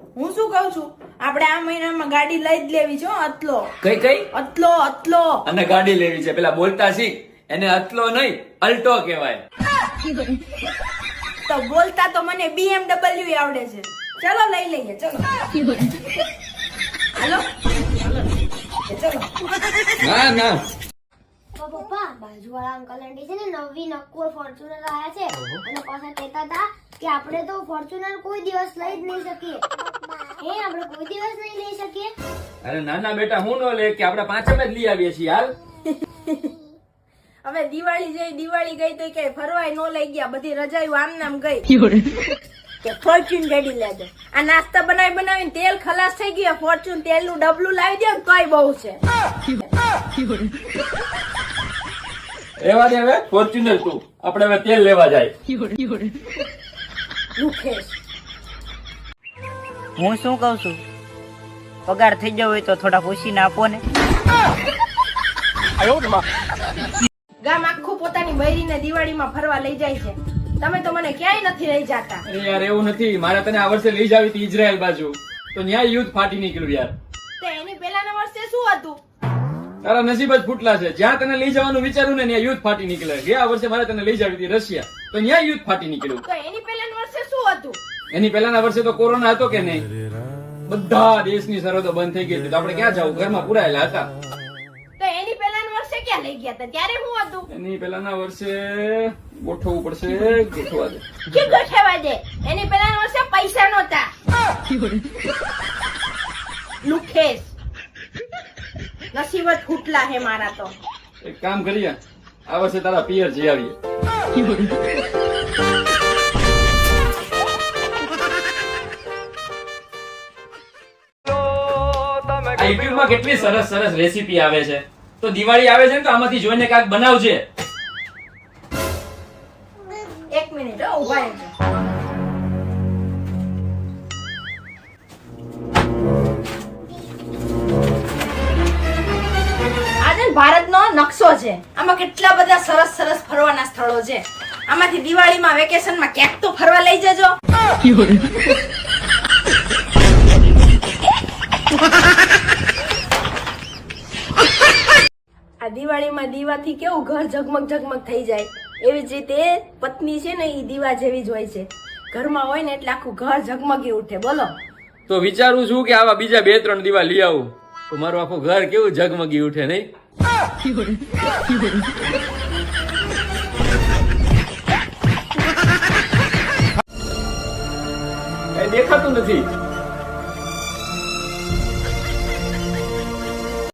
હું શું કહું છું, આપણે આ મહિનામાં ગાડી લઈ જ લેવી છે હો, અતલો કઈ અતલો અતલો. અને ગાડી લેવી છે, પેલા બોલતા શીખ. એને અતલો નહીં અલ્ટો કહેવાય. તો બોલતા તો મને BMW આવડે છે. ચલો લઈ લઈએ, ચલો હાલો ચલો. ના પપ્પા બાજુવાળા અંકલ આંટી છે ને નવી નક્કોર ફોર્ચ્યુનર આયા છે અને પાછા કહેતા હતા કે આપણે તો ફોર્ચ્યુનર કોઈ દિવસ લઈ જ નહીં શકીએ. આપણે કોઈ દિવસ નહીં લઈ શકીએ. અરે નાના બેટા હું નો લે કે આપણે પાંચમે જ લઈ આવીએ છીએ હાલ. હવે દિવાળી ગઈ તો કઈ ફરવાય નો લઈ ગયા, બધી રજાયું આમ નામ ગઈ કે ફોર્ચ્યુન ગાડી લેજો. આ નાસ્તા બનાવીને તેલ ખલાસ થઈ ગયું, ફોર્ચ્યુન તેલનું ડબલું લાવી દે તોય બહુ છે. એવા દે હવે ફોર્ચ્યુનર તું, આપણે હવે તેલ લેવા જાય. મુકેશ, હું શું કઉ છું, પગાર થઈ ગયો હોય તો થોડા પૂછીને આપો ને. ગામ આખું પોતાની બૈરીને દિવાળીમાં ફરવા લઈ જાય છે, તમે તો મને ક્યાંય નથી લઈ જતા. અરે યાર એવું નથી, મારે તને આ વર્ષે લઈ જાવી હતી ઇઝરાયલ બાજુ, તો ન્યાય યુદ્ધ ફાટી નીકળ્યું યાર. તો એની પહેલાના વર્ષે શું હતું? તારા નસીબ જ ફૂટલા છે, જ્યાં તને લઈ જવાનું વિચારું ને ત્યાં યુદ્ધ ફાટી નીકળે. ગયા વર્ષે મારે તને લઈ જાવી હતી રશિયા, તો ન્યાય યુદ્ધ ફાટી નીકળ્યું. તો એની પહેલાના વર્ષે શું હતું? એની પહેલાના વર્ષે તો કોરોના હતો કે નહીં, બધા દેશની સરહદો બંધ થઈ ગઈ હતી, તો આપણે ક્યાં જવું, ઘરમાં પુરાયેલા હતા. તો એની પહેલાના વર્ષે ક્યાં લઈ ગયા હતા, ત્યારે શું હતું? એની પહેલાના વર્ષે ગોઠવવું પડશે, ગોઠવા દે. કે ગોઠવા દે. એની પહેલાના વર્ષે પૈસા નહોતા. લુખેશ, નસીબ જ ફૂટલા હે મારા તો. એક કામ કરીએ, આ વર્ષે તારા પિયર જઈ આવીએ. આ યુટ્યુબ માં કેટલી સરસ રેસીપી આવે છે, તો દિવાળી આવે છે ને તો આમાંથી જોઈને કાંઈક બનાવજે. એક મિનિટ હો, ઉભા રહેજો. આજે ભારતનો નકશો છે, આમાં કેટલા બધા સરસ ફરવાના સ્થળો છે. આમાંથી દિવાળીમાં વેકેશનમાં ક્યાંક તો ફરવા લઈ જજો. આ દિવાળીમાં દીવાથી કેવું ઘર ઝગમગ થઈ જાય, એવી જ રીતે પત્ની છે ને એ દીવા જેવી જ હોય છે. ઘરમાં હોય ને એટલે આખું ઘર ઝગમગી ઉઠે. બોલો. તો વિચારું છું કે આવા બીજા 2-3 દીવા લઈ આવું તો મારું આખું ઘર કેવું ઝગમગી ઉઠે નહીં? દેખાતું નથી.